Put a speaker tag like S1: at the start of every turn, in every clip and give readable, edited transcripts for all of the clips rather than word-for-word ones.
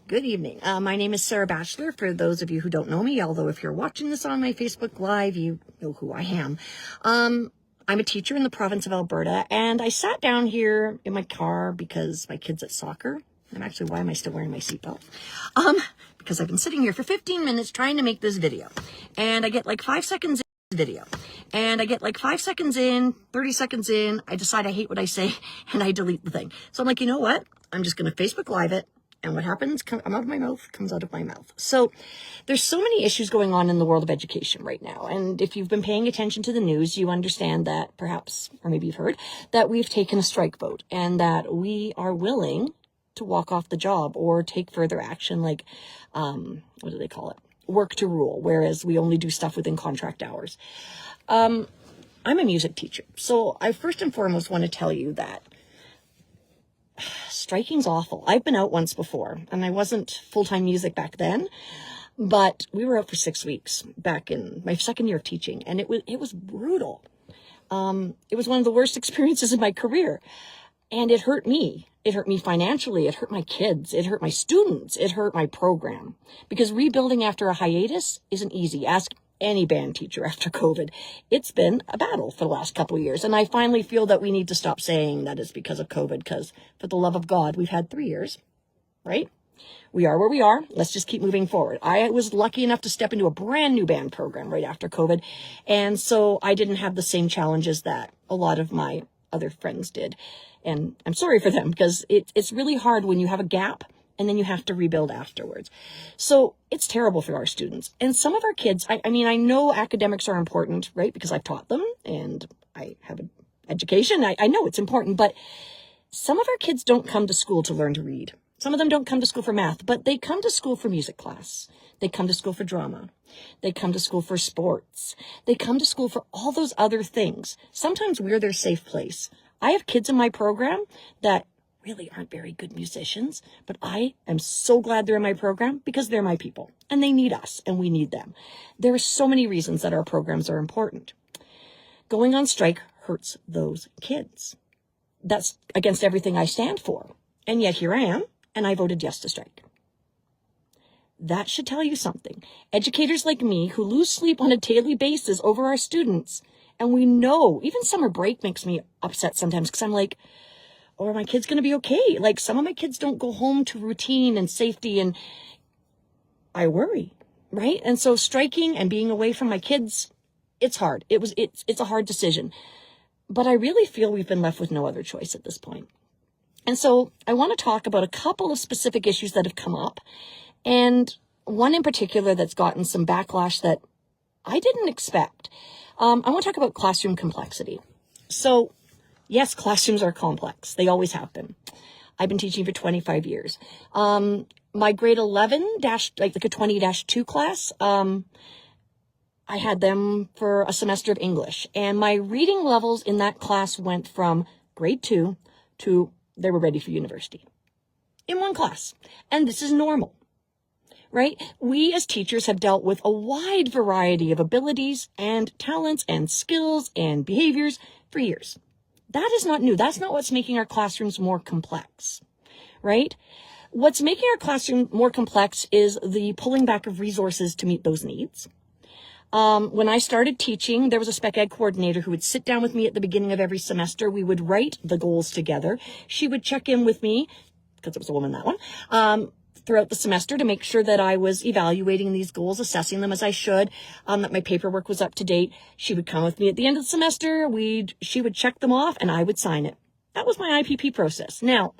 S1: Good evening. My name is Sarah Batchelor, for those of you who don't know me, although if you're watching this on my Facebook Live, you know who I am. I'm a teacher in the province of Alberta, and I sat down here in my car because my kid's at soccer. And actually, why am I still wearing my seatbelt? Because I've been sitting here for 15 minutes trying to make this video, and I get like 5 seconds in video, and I get like 5 seconds in, 30 seconds in, I decide I hate what I say, and I delete the thing. So I'm like, you know what? I'm just going to Facebook Live it. And what happens, comes out of my mouth, comes out of my mouth. So there's so many issues going on in the world of education right now. And if you've been paying attention to the news, you understand that perhaps, or maybe you've heard, that we've taken a strike vote and that we are willing to walk off the job or take further action like, what do they call it? Work to rule, whereas we only do stuff within contract hours. I'm a music teacher. So I first and foremost want to tell you that striking's awful. I've been out once before, and I wasn't full-time music back then, but we were out for 6 weeks back in my second year of teaching, and it was brutal. It was one of the worst experiences in my career, and it hurt me. It hurt me financially. It hurt my kids. It hurt my students. It hurt my program, because rebuilding after a hiatus isn't easy. Ask any band teacher after COVID. It's been a battle for the last couple of years. And I finally feel that we need to stop saying that it's because of COVID, because for the love of God, we've had 3 years, right? We are where we are. Let's just keep moving forward. I was lucky enough to step into a brand new band program right after COVID. And so I didn't have the same challenges that a lot of my other friends did. And I'm sorry for them, because it's really hard when you have a gap and then you have to rebuild afterwards. So it's terrible for our students. And some of our kids, I mean, I know academics are important, right? Because I've taught them and I have an education. I know it's important, but some of our kids don't come to school to learn to read. Some of them don't come to school for math, but they come to school for music class. They come to school for drama. They come to school for sports. They come to school for all those other things. Sometimes we're their safe place. I have kids in my program that really aren't very good musicians, but I am so glad they're in my program because they're my people and they need us and we need them. There are so many reasons that our programs are important. Going on strike hurts those kids. That's against everything I stand for. And yet here I am, and I voted yes to strike. That should tell you something. Educators like me who lose sleep on a daily basis over our students, and we know, even summer break makes me upset sometimes because I'm like, or are my kids going to be okay? Like, some of my kids don't go home to routine and safety, and I worry, right? And so striking and being away from my kids, it's hard. It's a hard decision. But I really feel we've been left with no other choice at this point. And so I want to talk about a couple of specific issues that have come up, and one in particular that's gotten some backlash that I didn't expect. I want to talk about classroom complexity. So yes, classrooms are complex. They always have been. I've been teaching for 25 years. My grade 11 like a 20-2 class, I had them for a semester of English. And my reading levels in that class went from grade 2 to they were ready for university in one class. And this is normal, right? We as teachers have dealt with a wide variety of abilities and talents and skills and behaviors for years. That is not new. That's not what's making our classrooms more complex, right? What's making our classroom more complex is the pulling back of resources to meet those needs. When I started teaching, there was a spec ed coordinator who would sit down with me at the beginning of every semester. We would write the goals together. She would check in with me, because it was a woman, that one, throughout the semester to make sure that I was evaluating these goals, assessing them as I should, that my paperwork was up to date. She would come with me at the end of the semester. She would check them off and I would sign it. That was my IPP process. Now,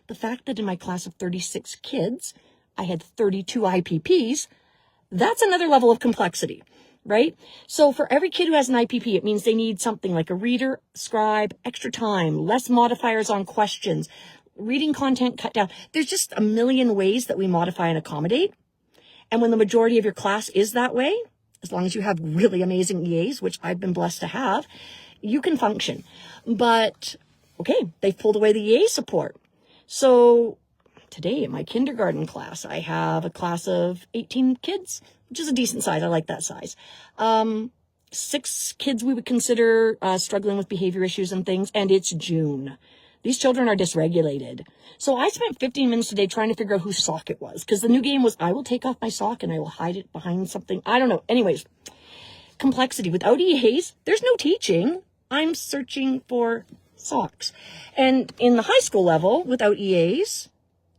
S1: the fact that in my class of 36 kids, I had 32 IPPs, that's another level of complexity, right? So for every kid who has an IPP, it means they need something like a reader, scribe, extra time, less modifiers on questions, reading content cut down. There's just a million ways that we modify and accommodate. And when the majority of your class is that way, as long as you have really amazing EAs, which I've been blessed to have, you can function. But okay, they've pulled away the EA support. So today in my kindergarten class, I have a class of 18 kids, which is a decent size. I like that size. 6 kids we would consider struggling with behavior issues and things, and it's June. These children are dysregulated. So I spent 15 minutes a day trying to figure out whose sock it was. Because the new game was, I will take off my sock and I will hide it behind something. I don't know. Anyways, complexity. Without EAs, there's no teaching. I'm searching for socks. And in the high school level, without EAs,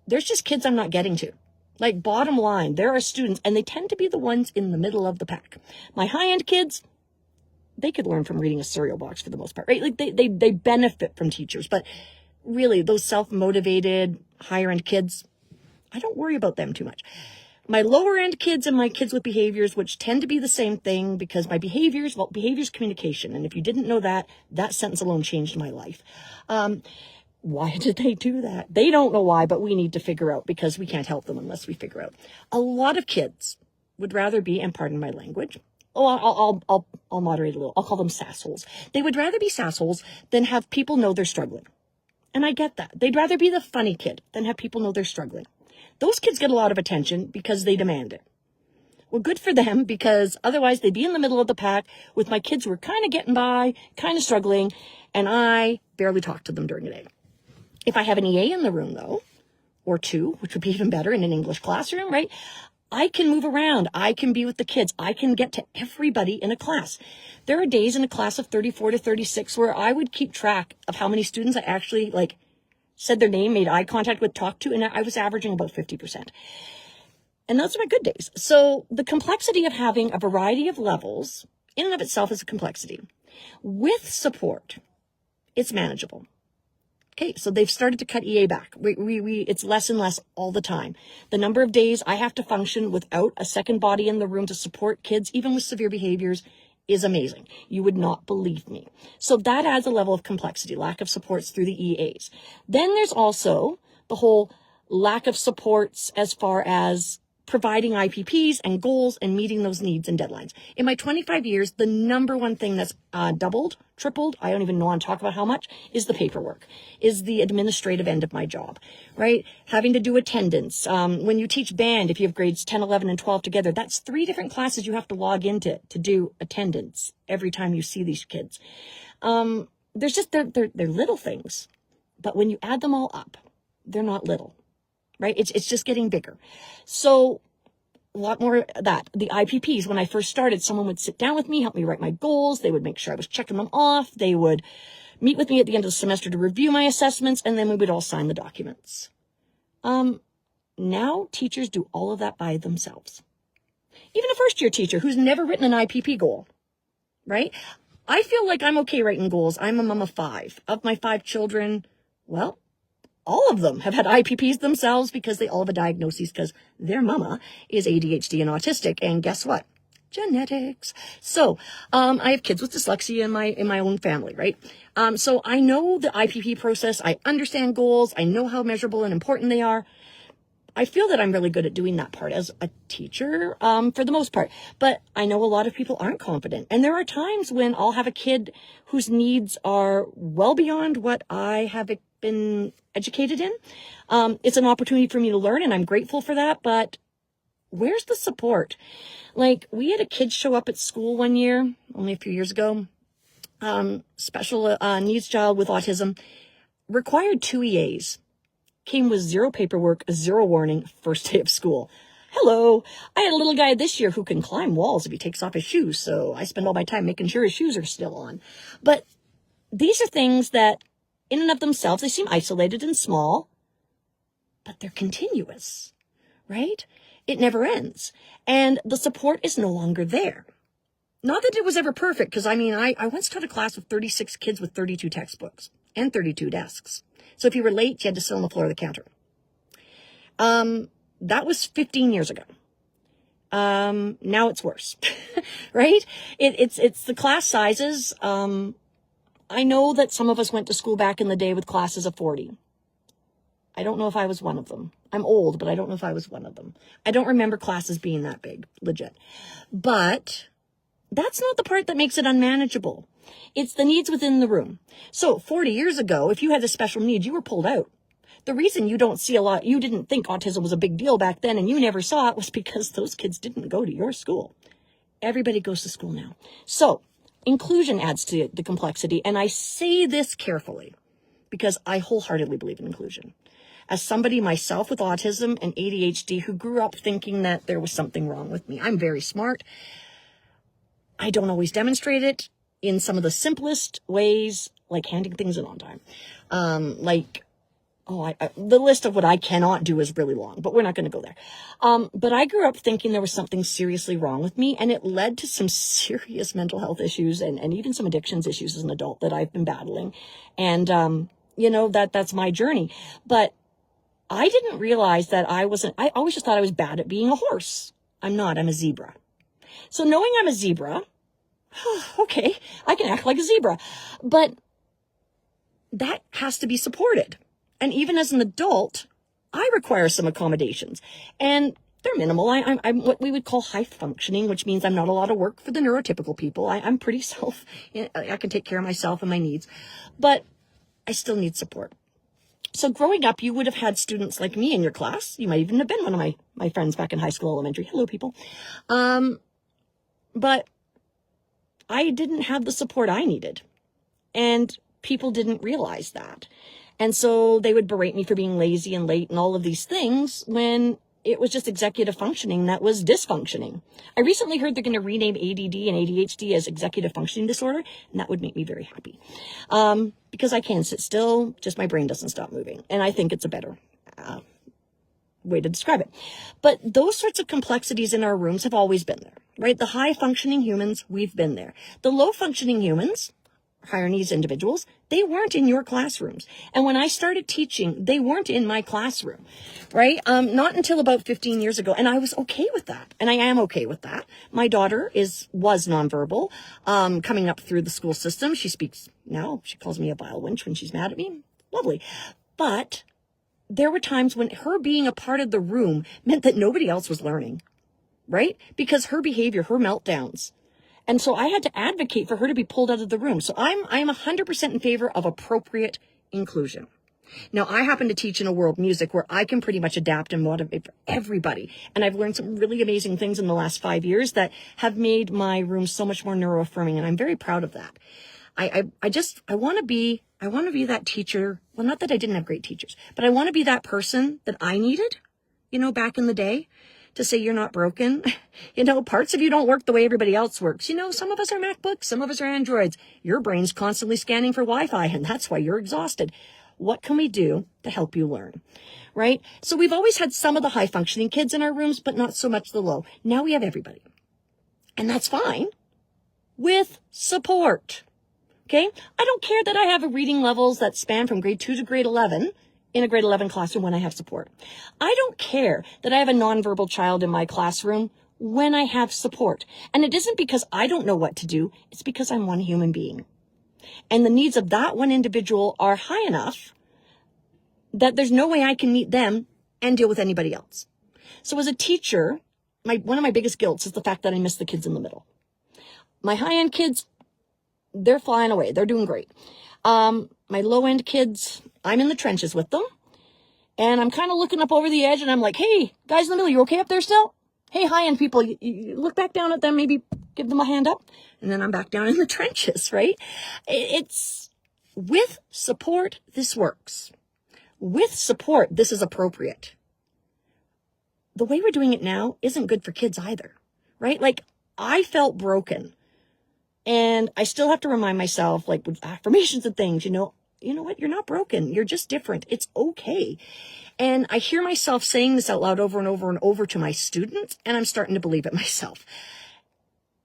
S1: there's just kids I'm not getting to. Like, bottom line, there are students, and they tend to be the ones in the middle of the pack. My high-end kids, they could learn from reading a cereal box for the most part, right? Like, they benefit from teachers. But really, those self-motivated, higher-end kids, I don't worry about them too much. My lower-end kids and my kids with behaviors, which tend to be the same thing, because my behaviors, well, behaviors communication. And if you didn't know that, that sentence alone changed my life. Why did they do that? They don't know why, but we need to figure out, because we can't help them unless we figure out. A lot of kids would rather be, and pardon my language, I'll moderate a little. I'll call them sassholes. They would rather be sassholes than have people know they're struggling. And I get that. They'd rather be the funny kid than have people know they're struggling. Those kids get a lot of attention because they demand it. Well, good for them, because otherwise they'd be in the middle of the pack with my kids who are kind of getting by, kind of struggling, and I barely talk to them during the day. If I have an EA in the room, though, or two, which would be even better in an English classroom, right? I can move around. I can be with the kids. I can get to everybody in a class. There are days in a class of 34 to 36 where I would keep track of how many students I actually, said their name, made eye contact with, talked to, and I was averaging about 50%. And those are my good days. So the complexity of having a variety of levels in and of itself is a complexity. With support, it's manageable. Okay, so they've started to cut EA back. It's less and less all the time. The number of days I have to function without a second body in the room to support kids, even with severe behaviors, is amazing. You would not believe me. So that adds a level of complexity, lack of supports through the EAs. Then there's also the whole lack of supports as far as providing IPPs and goals and meeting those needs and deadlines. In my 25 years, the number one thing that's doubled, tripled, I don't even know how to talk about how much, is the paperwork, is the administrative end of my job, right? Having to do attendance. When you teach band, if you have grades 10, 11, and 12 together, that's 3 different classes you have to log into to do attendance every time you see these kids. There's just, they're little things, but when you add them all up, they're not little. Right? It's just getting bigger. So a lot more of that. The IPPs, when I first started, someone would sit down with me, help me write my goals. They would make sure I was checking them off. They would meet with me at the end of the semester to review my assessments, and then we would all sign the documents. Now teachers do all of that by themselves. Even a first-year teacher who's never written an IPP goal, right? I feel like I'm okay writing goals. I'm a mom of 5. Of my 5 children, well, all of them have had IPPs themselves because they all have a diagnosis because their mama is ADHD and autistic. And guess what? Genetics. So, I have kids with dyslexia in my own family, right? So I know the IPP process. I understand goals. I know how measurable and important they are. I feel that I'm really good at doing that part as a teacher, for the most part. But I know a lot of people aren't confident. And there are times when I'll have a kid whose needs are well beyond what I have been educated in. It's an opportunity for me to learn, and I'm grateful for that. But where's the support? Like, we had a kid show up at school one year, only a few years ago, special needs child with autism, required 2 EAs. Came with 0 paperwork, 0 warning, first day of school. Hello. I had a little guy this year who can climb walls if he takes off his shoes, so I spend all my time making sure his shoes are still on. But these are things that, in and of themselves, they seem isolated and small, but they're continuous, right? It never ends. And the support is no longer there. Not that it was ever perfect, because I once taught a class of 36 kids with 32 textbooks and 32 desks. So if you were late, you had to sit on the floor of the counter. That was 15 years ago. Now it's worse, right? It's the class sizes. I know that some of us went to school back in the day with classes of 40. I don't know if I was one of them. I'm old, but I don't know if I was one of them. I don't remember classes being that big, legit. But that's not the part that makes it unmanageable. It's the needs within the room. So 40 years ago, if you had a special need, you were pulled out. The reason you don't see a lot, you didn't think autism was a big deal back then and you never saw it, was because those kids didn't go to your school. Everybody goes to school now. So inclusion adds to the complexity. And I say this carefully, because I wholeheartedly believe in inclusion. As somebody myself with autism and ADHD who grew up thinking that there was something wrong with me, I'm very smart. I don't always demonstrate it in some of the simplest ways, like handing things in on time. The list of what I cannot do is really long, but we're not going to go there. But I grew up thinking there was something seriously wrong with me, and it led to some serious mental health issues and even some addictions issues as an adult that I've been battling. And, that's my journey. But I didn't realize that I always just thought I was bad at being a horse. I'm not, I'm a zebra. So knowing I'm a zebra, okay, I can act like a zebra, but that has to be supported. And even as an adult, I require some accommodations, and they're minimal. I'm what we would call high functioning, which means I'm not a lot of work for the neurotypical people. I'm pretty I can take care of myself and my needs, but I still need support. So growing up, you would have had students like me in your class. You might even have been one of my friends back in high school, elementary. Hello, people. But I didn't have the support I needed, and people didn't realize that. And so they would berate me for being lazy and late and all of these things when it was just executive functioning that was dysfunctioning. I recently heard they're going to rename ADD and ADHD as executive functioning disorder, and that would make me very happy. Because I can sit still, just my brain doesn't stop moving. And I think it's a better way to describe it. But those sorts of complexities in our rooms have always been there, right? The high functioning humans, we've been there. The low functioning humans, higher needs individuals, they weren't in your classrooms. And when I started teaching, they weren't in my classroom, right? Not until about 15 years ago. And I was okay with that. And I am okay with that. My daughter was nonverbal, coming up through the school system. She speaks now. She calls me a vile wench when she's mad at me. Lovely. But there were times when her being a part of the room meant that nobody else was learning, right? Because her behavior, her meltdowns. And so I had to advocate for her to be pulled out of the room. So I'm 100% in favor of appropriate inclusion. Now, I happen to teach in a world music where I can pretty much adapt and motivate for everybody. And I've learned some really amazing things in the last 5 years that have made my room so much more neuroaffirming. And I'm very proud of that. I want to be that teacher. Well, not that I didn't have great teachers, but I want to be that person that I needed, back in the day. To say you're not broken. Parts of you don't work the way everybody else works. Some of us are MacBooks, some of us are Androids. Your brain's constantly scanning for Wi-Fi, and that's why you're exhausted. What can we do to help you learn? Right? So we've always had some of the high functioning kids in our rooms, but not so much the low. Now we have everybody. And that's fine with support. Okay? I don't care that I have reading levels that span from grade 2 to grade 11 in a grade 11 classroom when I have support. I don't care that I have a nonverbal child in my classroom when I have support. And it isn't because I don't know what to do. It's because I'm one human being. And the needs of that one individual are high enough that there's no way I can meet them and deal with anybody else. So as a teacher, one of my biggest guilts is the fact that I miss the kids in the middle. My high-end kids, they're flying away. They're doing great. My low-end kids, I'm in the trenches with them. And I'm kind of looking up over the edge and I'm like, hey, guys in the middle, you okay up there still? Hey, high-end people, you look back down at them, maybe give them a hand up. And then I'm back down in the trenches, right? It's with support, this works. With support, this is appropriate. The way we're doing it now isn't good for kids either, right? Like, I felt broken. And I still have to remind myself, like with affirmations and things, you know what? You're not broken. You're just different. It's okay. And I hear myself saying this out loud over and over and over to my students, and I'm starting to believe it myself,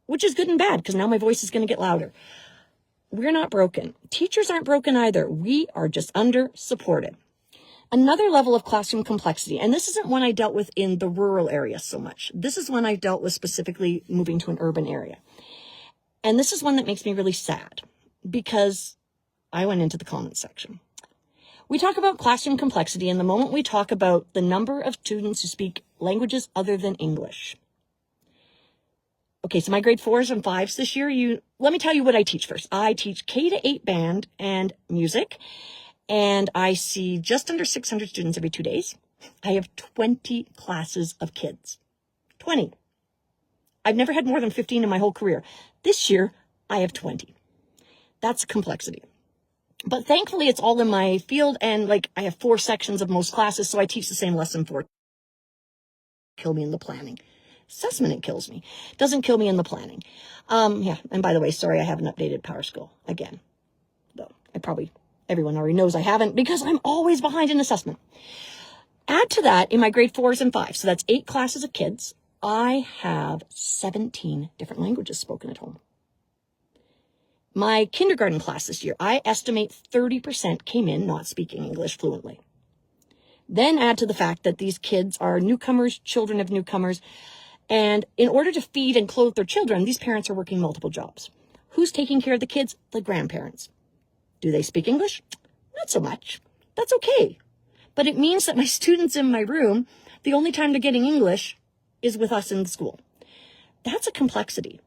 S1: which is good and bad because now my voice is going to get louder. We're not broken. Teachers aren't broken either. We are just under supported. Another level of classroom complexity, and this isn't one I dealt with in the rural area so much. This is one I dealt with specifically moving to an urban area. And this is one that makes me really sad because I went into the comments section. We talk about classroom complexity, and the moment we talk about the number of students who speak languages other than English. Okay, so my grade 4s and 5s this year, let me tell you what I teach first. I teach K-8 band and music, and I see just under 600 students every 2 days. I have 20 classes of kids. 20. I've never had more than 15 in my whole career. This year, I have 20. That's complexity. But thankfully, it's all in my field, and like I have 4 sections of most classes, so I teach the same lesson for kill me in the planning. Assessment, it kills me. Doesn't kill me in the planning. Yeah, and by the way, sorry I haven't updated PowerSchool again. Though everyone already knows I haven't because I'm always behind in assessment. Add to that, in my grade 4s and 5s, so that's 8 classes of kids, I have 17 different languages spoken at home. My kindergarten class this year, I estimate 30% came in not speaking English fluently. Then add to the fact that these kids are newcomers, children of newcomers, and in order to feed and clothe their children, these parents are working multiple jobs. Who's taking care of the kids? The grandparents. Do they speak English? Not so much. That's okay. But it means that my students in my room, the only time they're getting English is with us in the school. That's a complexity.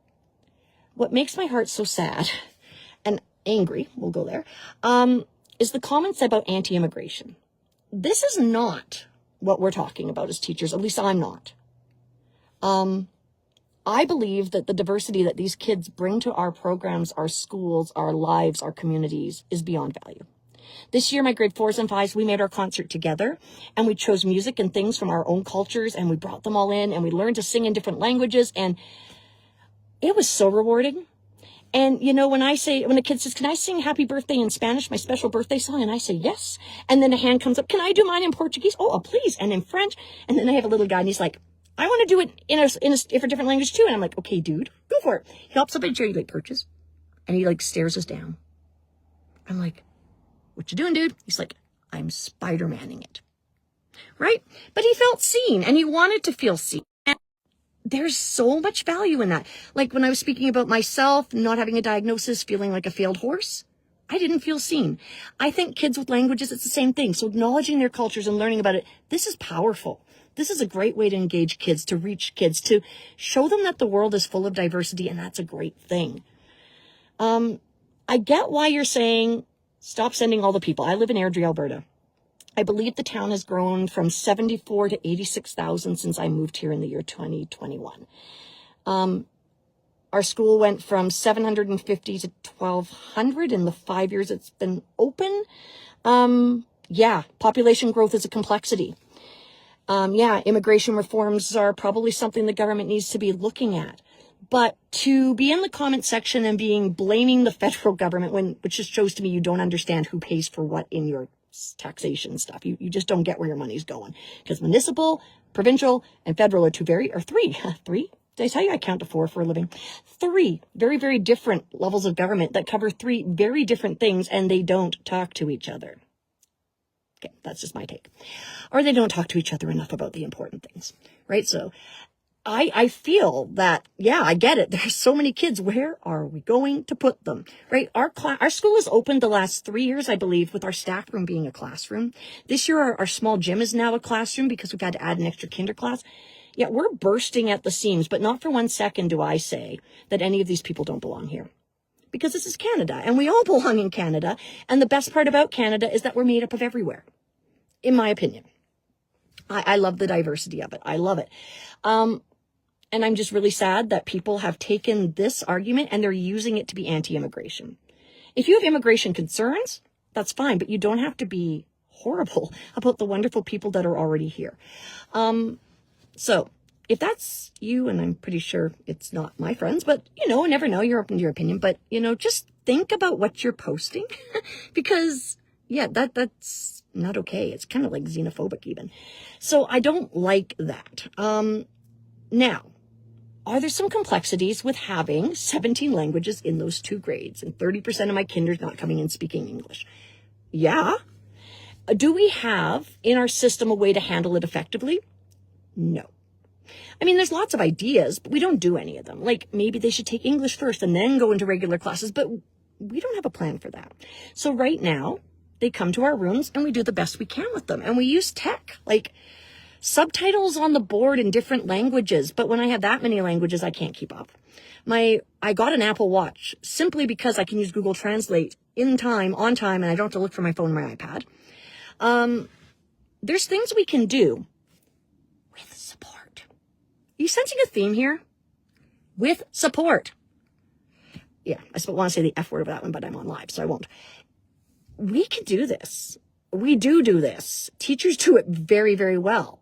S1: What makes my heart so sad and angry, we'll go there, is the comments about anti-immigration. This is not what we're talking about as teachers, at least I'm not. I believe that the diversity that these kids bring to our programs, our schools, our lives, our communities is beyond value. This year, my grade 4s and 5s, we made our concert together, and we chose music and things from our own cultures, and we brought them all in, and we learned to sing in different languages, and it was so rewarding. And, you know, when a kid says, can I sing happy birthday in Spanish, my special birthday song? And I say, yes. And then a hand comes up, can I do mine in Portuguese? Oh, please. And in French. And then I have a little guy, and he's like, I want to do it in a different language too. And I'm like, okay, dude, go for it. He hops up in a chair, he like perches, and he like stares us down. I'm like, what you doing, dude? He's like, I'm Spider-Manning it. Right? But he felt seen, and he wanted to feel seen. And there's so much value in that. Like when I was speaking about myself, not having a diagnosis, feeling like a failed horse, I didn't feel seen. I think kids with languages, it's the same thing. So acknowledging their cultures and learning about it, this is powerful. This is a great way to engage kids, to reach kids, to show them that the world is full of diversity, and that's a great thing. I get why you're saying, stop sending all the people. I live in Airdrie, Alberta. I believe the town has grown from 74 to 86,000 since I moved here in the year 2021. Our school went from 750 to 1,200 in the 5 years it's been open. Population growth is a complexity. Immigration reforms are probably something the government needs to be looking at. But to be in the comment section and blaming the federal government, which just shows to me you don't understand who pays for what in your taxation stuff. You just don't get where your money's going. Because municipal, provincial, and federal are three. Did I tell you I count to 4 for a living? 3 very, very different levels of government that cover 3 very different things, and they don't talk to each other. Okay, that's just my take. Or they don't talk to each other enough about the important things, right? So I feel that, I get it. There's so many kids. Where are we going to put them, right? Our school has opened the last 3 years, I believe, with our staff room being a classroom. This year, our small gym is now a classroom because we've had to add an extra kinder class. Yeah, we're bursting at the seams, but not for 1 second do I say that any of these people don't belong here. Because this is Canada, and we all belong in Canada. And the best part about Canada is that we're made up of everywhere, in my opinion. I love the diversity of it. I love it. And I'm just really sad that people have taken this argument and they're using it to be anti-immigration. If you have immigration concerns, that's fine, but you don't have to be horrible about the wonderful people that are already here. So if that's you, and I'm pretty sure it's not my friends, but, I never know, you're open to your opinion, but, just think about what you're posting because, that's not okay. It's kind of like xenophobic even. So I don't like that. Now, are there some complexities with having 17 languages in those 2 grades and 30% of my kinders not coming in speaking English? Yeah. Do we have in our system a way to handle it effectively? No. I mean, there's lots of ideas, but we don't do any of them. Like maybe they should take English first and then go into regular classes, but we don't have a plan for that. So right now, they come to our rooms and we do the best we can with them. And we use tech, like subtitles on the board in different languages. But when I have that many languages, I can't keep up. I got an Apple Watch simply because I can use Google Translate on time, and I don't have to look for my phone or my iPad. There's things we can do with support. Are you sensing a theme here? With support. Yeah, I want to say the F word of that one, but I'm on live, so I won't. we can do this. We do this. Teachers do it very, very well.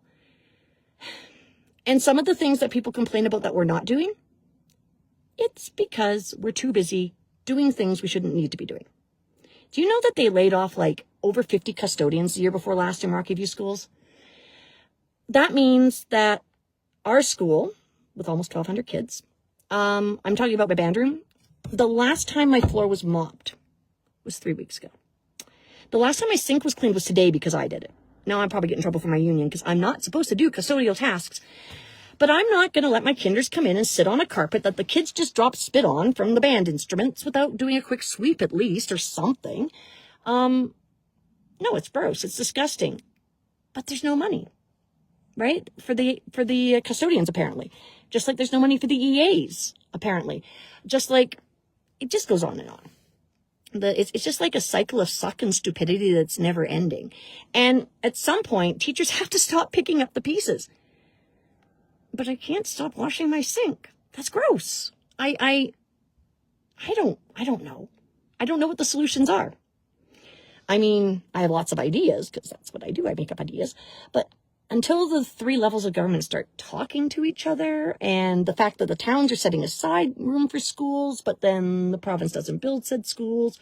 S1: And some of the things that people complain about that we're not doing, it's because we're too busy doing things we shouldn't need to be doing. Do you know that they laid off like over 50 custodians the year before last in Rocky View schools? That means that our school, with almost 1,200 kids, I'm talking about my band room, the last time my floor was mopped was 3 weeks ago. The last time my sink was cleaned was today because I did it. Now I'm probably getting in trouble for my union because I'm not supposed to do custodial tasks. But I'm not going to let my kinders come in and sit on a carpet that the kids just drop spit on from the band instruments without doing a quick sweep at least or something. No, it's gross. It's disgusting. But there's no money, right? For the custodians, apparently. Just like there's no money for the EAs, apparently. Just like, it just goes on and on. It's just like a cycle of suck and stupidity that's never ending. And at some point, teachers have to stop picking up the pieces. But I can't stop washing my sink. That's gross. I don't know. I don't know what the solutions are. I mean, I have lots of ideas because that's what I do. I make up ideas. But until the three levels of government start talking to each other, and the fact that the towns are setting aside room for schools, but then the province doesn't build said schools,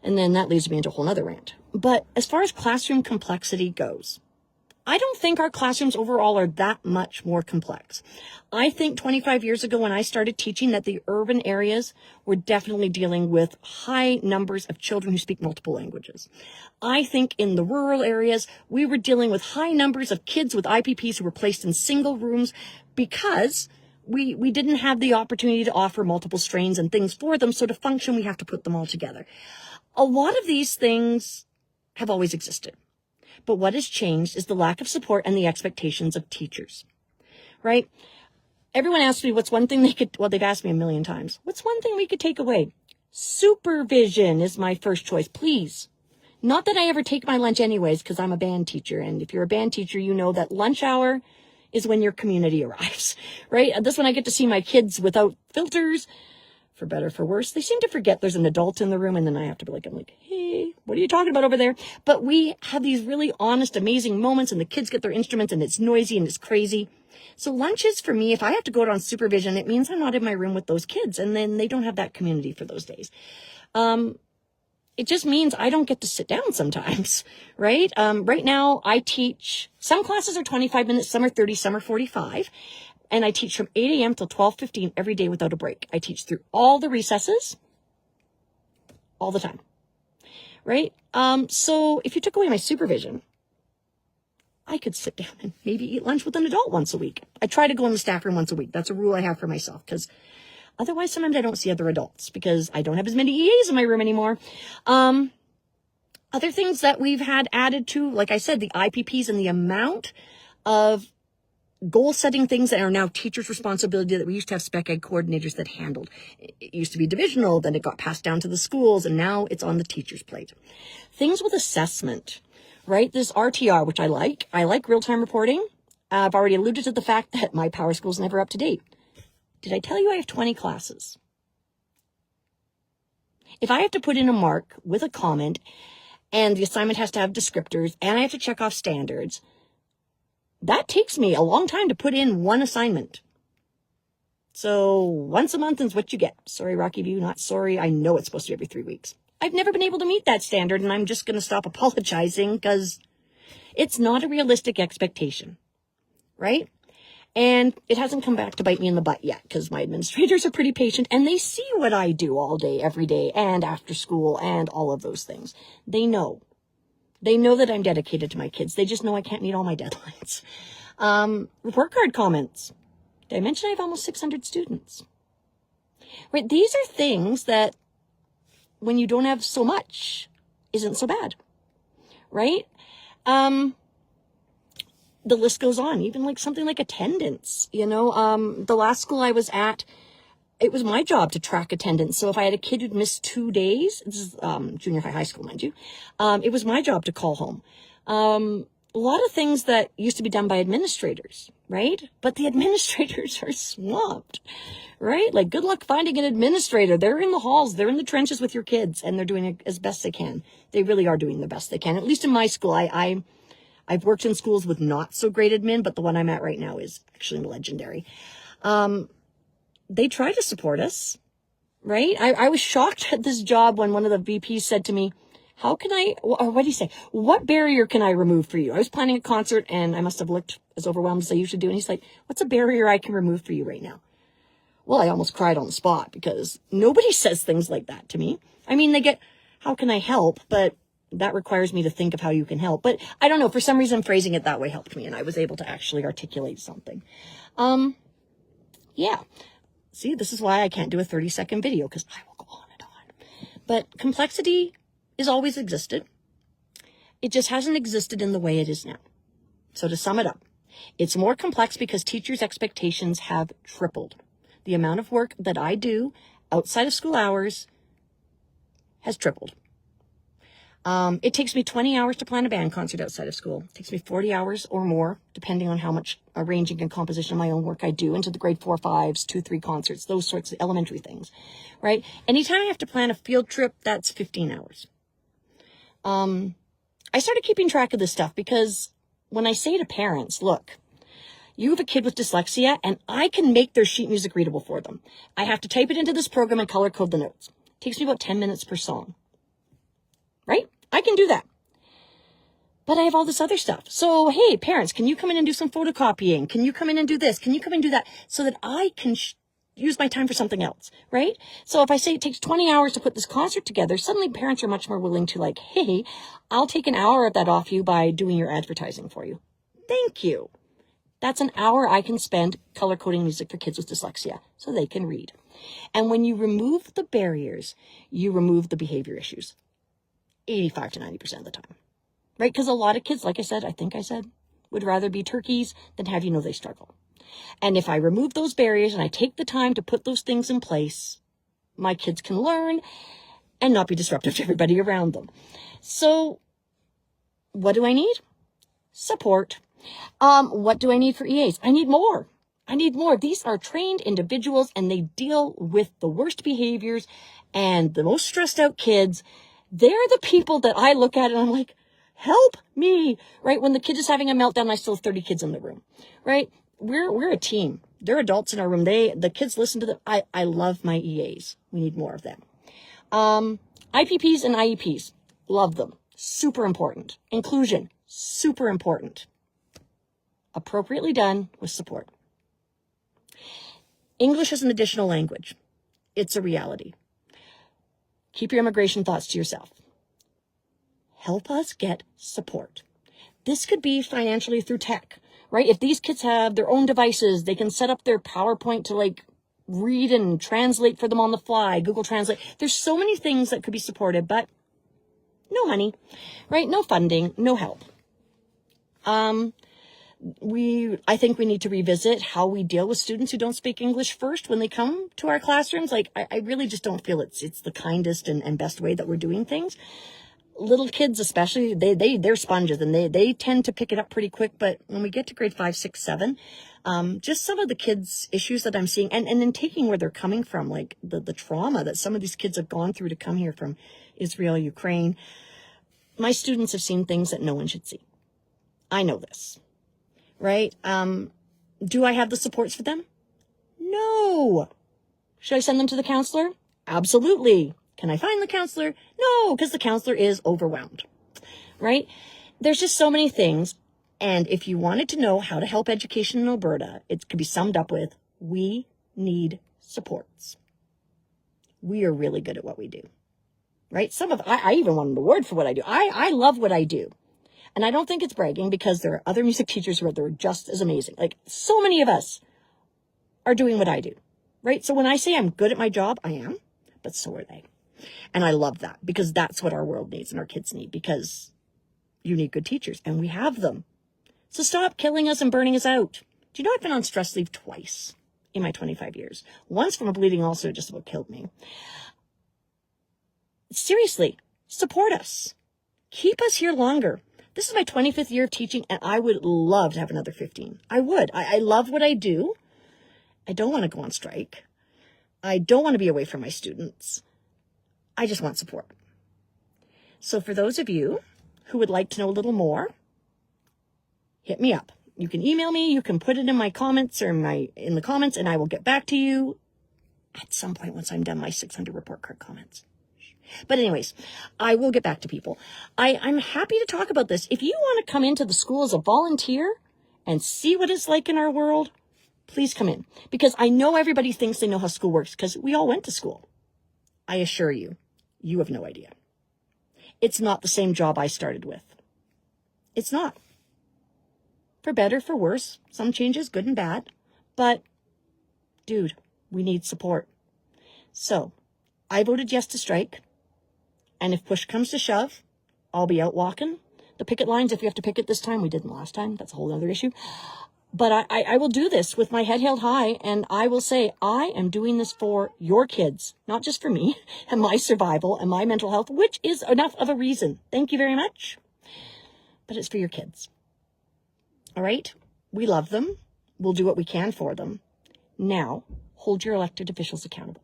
S1: and then that leads me into a whole other rant. But as far as classroom complexity goes, I don't think our classrooms overall are that much more complex. I think 25 years ago when I started teaching that the urban areas were definitely dealing with high numbers of children who speak multiple languages. I think in the rural areas, we were dealing with high numbers of kids with IPPs who were placed in single rooms because we didn't have the opportunity to offer multiple strains and things for them. So to function, we have to put them all together. A lot of these things have always existed. But what has changed is the lack of support and the expectations of teachers, right? Everyone asks me what's one thing they've asked me a million times. What's one thing we could take away? Supervision is my first choice, please. Not that I ever take my lunch anyways, because I'm a band teacher. And if you're a band teacher, you know that lunch hour is when your community arrives, right? This when I get to see my kids without filters. For better or for worse, they seem to forget there's an adult in the room, and then I have to be like, hey, what are you talking about over there? But we have these really honest, amazing moments, and the kids get their instruments, and it's noisy and it's crazy. So lunches for me, if I have to go out on supervision, it means I'm not in my room with those kids, and then they don't have that community for those days. It just means I don't get to sit down sometimes, right? Right now, I teach, some classes are 25 minutes, some are 30, some are 45. And I teach from 8 a.m. till 12:15 every day without a break. I teach through all the recesses, all the time, right? So if you took away my supervision, I could sit down and maybe eat lunch with an adult once a week. I try to go in the staff room once a week. That's a rule I have for myself because otherwise sometimes I don't see other adults because I don't have as many EAs in my room anymore. Other things that we've had added to, like I said, the IPPs and the amount of goal-setting things that are now teachers' responsibility that we used to have spec ed coordinators that handled. It used to be divisional, then it got passed down to the schools, and now it's on the teacher's plate. Things with assessment, right? This RTR, which I like. I like real-time reporting. I've already alluded to the fact that my power school is never up to date. Did I tell you I have 20 classes? If I have to put in a mark with a comment, and the assignment has to have descriptors, and I have to check off standards, that takes me a long time to put in one assignment. So once a month is what you get. Sorry, Rocky View, not sorry. I know it's supposed to be every 3 weeks. I've never been able to meet that standard, and I'm just going to stop apologizing because it's not a realistic expectation, right? And it hasn't come back to bite me in the butt yet because my administrators are pretty patient and they see what I do all day, every day, and after school and all of those things. They know. They know that I'm dedicated to my kids. They just know I can't meet all my deadlines. Report card comments. Did I mention I have almost 600 students? Right? These are things that when you don't have so much isn't so bad. Right? The list goes on, even like something like attendance, the last school I was at, it was my job to track attendance. So if I had a kid who'd missed 2 days, this is junior high school, mind you, it was my job to call home. a lot of things that used to be done by administrators, right? But the administrators are swamped, right? Like, good luck finding an administrator. They're in the halls, they're in the trenches with your kids, and they're doing it as best they can. They really are doing the best they can. At least in my school, I've worked in schools with not so great admin, but the one I'm at right now is actually legendary. They try to support us, right? I was shocked at this job when one of the VPs said to me, how can I, or what did he say? What barrier can I remove for you? I was planning a concert and I must have looked as overwhelmed as I usually do. And he's like, what's a barrier I can remove for you right now? Well, I almost cried on the spot because nobody says things like that to me. I mean, they get, how can I help? But that requires me to think of how you can help. But I don't know, for some reason, phrasing it that way helped me and I was able to actually articulate something. Yeah. See, this is why I can't do a 30-second video because I will go on and on. But complexity has always existed. It just hasn't existed in the way it is now. So to sum it up, it's more complex because teachers' expectations have tripled. The amount of work that I do outside of school hours has tripled. It takes me 20 hours to plan a band concert outside of school. It takes me 40 hours or more, depending on how much arranging and composition of my own work I do into the grade 4, 5s, 2, 3 concerts, those sorts of elementary things, right? Anytime I have to plan a field trip, that's 15 hours. I started keeping track of this stuff because when I say to parents, look, you have a kid with dyslexia and I can make their sheet music readable for them. I have to type it into this program and color code the notes. It takes me about 10 minutes per song, right? I can do that. But I have all this other stuff. So, hey, parents, can you come in and do some photocopying? Can you come in and do this? Can you come in and do that? So that I can use my time for something else, right? So if I say it takes 20 hours to put this concert together, suddenly parents are much more willing to like, hey, I'll take an hour of that off you by doing your advertising for you. Thank you. That's an hour I can spend color coding music for kids with dyslexia so they can read. And when you remove the barriers, you remove the behavior issues 85 to 90% of the time, right? Because a lot of kids, like I said, would rather be turkeys than have you know they struggle. And if I remove those barriers and I take the time to put those things in place, my kids can learn and not be disruptive to everybody around them. So what do I need? Support. What do I need for EAs? I need more. These are trained individuals and they deal with the worst behaviors and the most stressed out kids. They're the people that I look at and I'm like, help me, right? When the kid is having a meltdown, I still have 30 kids in the room, right? We're a team. They're adults in our room. The kids listen to them. I love my EAs. We need more of them. IPPs and IEPs, love them. Super important. Inclusion, super important. Appropriately done with support. English as an additional language. It's a reality. Keep your immigration thoughts to yourself. Help us get support. This could be financially through tech, right? If these kids have their own devices, they can set up their PowerPoint to like read and translate for them on the fly, Google Translate. There's so many things that could be supported, but no honey, right? No funding, no help. I think we need to revisit how we deal with students who don't speak English first when they come to our classrooms. Like, I really just don't feel it's the kindest and best way that we're doing things. Little kids, especially, they're sponges and they tend to pick it up pretty quick. But when we get to grade 5, 6, 7, just some of the kids' issues that I'm seeing and then taking where they're coming from, like the trauma that some of these kids have gone through to come here from Israel, Ukraine. My students have seen things that no one should see. I know this. Right? Do I have the supports for them? No. Should I send them to the counselor? Absolutely. Can I find the counselor? No, because the counselor is overwhelmed. Right? There's just so many things. And if you wanted to know how to help education in Alberta, it could be summed up with, we need supports. We are really good at what we do. Right? I even won an award for what I do. I love what I do. And I don't think it's bragging because there are other music teachers who are just as amazing. Like, so many of us are doing what I do, right? So when I say I'm good at my job, I am, but so are they. And I love that because that's what our world needs and our kids need, because you need good teachers and we have them. So stop killing us and burning us out. Do you know I've been on stress leave twice in my 25 years? Once from a bleeding ulcer, just about killed me. Seriously, support us. Keep us here longer. This is my 25th year of teaching, and I would love to have another 15. I would. I love what I do. I don't want to go on strike. I don't want to be away from my students. I just want support. So for those of you who would like to know a little more, hit me up. You can email me. You can put it in my comments or in the comments, and I will get back to you at some point once I'm done my 600 report card comments. But anyways, I will get back to people. I'm happy to talk about this. If you want to come into the school as a volunteer and see what it's like in our world, please come in. Because I know everybody thinks they know how school works because we all went to school. I assure you, you have no idea. It's not the same job I started with. It's not. For better, for worse, some changes, good and bad. But, dude, we need support. So, I voted yes to strike. And if push comes to shove, I'll be out walking the picket lines. If we have to picket this time, we didn't last time. That's a whole other issue. But I will do this with my head held high, and I will say I am doing this for your kids, not just for me and my survival and my mental health, which is enough of a reason. Thank you very much. But it's for your kids. All right? We love them. We'll do what we can for them. Now, hold your elected officials accountable.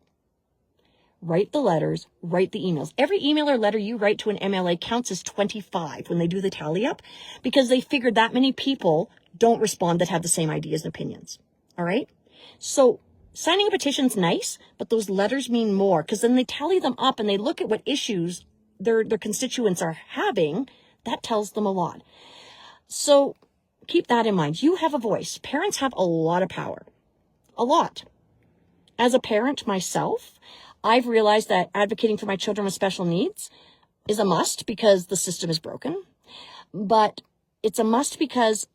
S1: Write the letters, write the emails. Every email or letter you write to an MLA counts as 25 when they do the tally up, because they figured that many people don't respond that have the same ideas and opinions. All right? So signing a petition's nice, but those letters mean more, because then they tally them up and they look at what issues their constituents are having. That tells them a lot. So keep that in mind. You have a voice. Parents have a lot of power. A lot. As a parent myself, I've realized that advocating for my children with special needs is a must because the system is broken. But it's a must because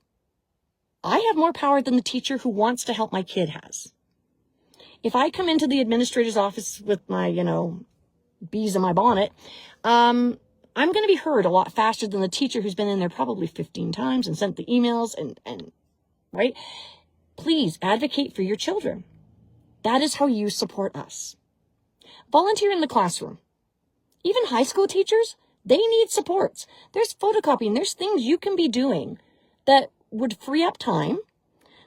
S1: I have more power than the teacher who wants to help my kid has. If I come into the administrator's office with my, bees in my bonnet, I'm going to be heard a lot faster than the teacher who's been in there probably 15 times and sent the emails and right? Please advocate for your children. That is how you support us. Volunteer in the classroom. Even high school teachers, they need supports. There's photocopying. There's things you can be doing that would free up time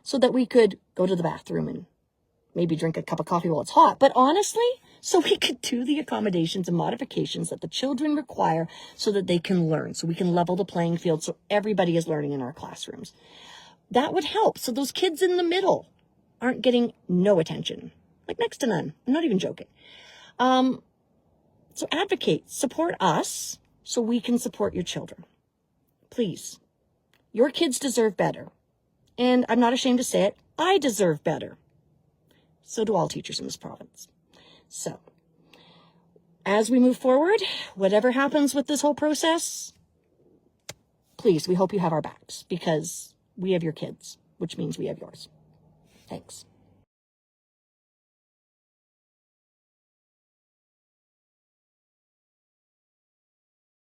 S1: so that we could go to the bathroom and maybe drink a cup of coffee while it's hot. But honestly, so we could do the accommodations and modifications that the children require so that they can learn, so we can level the playing field so everybody is learning in our classrooms. That would help. So those kids in the middle aren't getting no attention, like next to none. I'm not even joking. So advocate, support us so we can support your children. Please. Your kids deserve better. And I'm not ashamed to say it, I deserve better. So do all teachers in this province. So, as we move forward, whatever happens with this whole process, please, we hope you have our backs because we have your kids, which means we have yours. Thanks.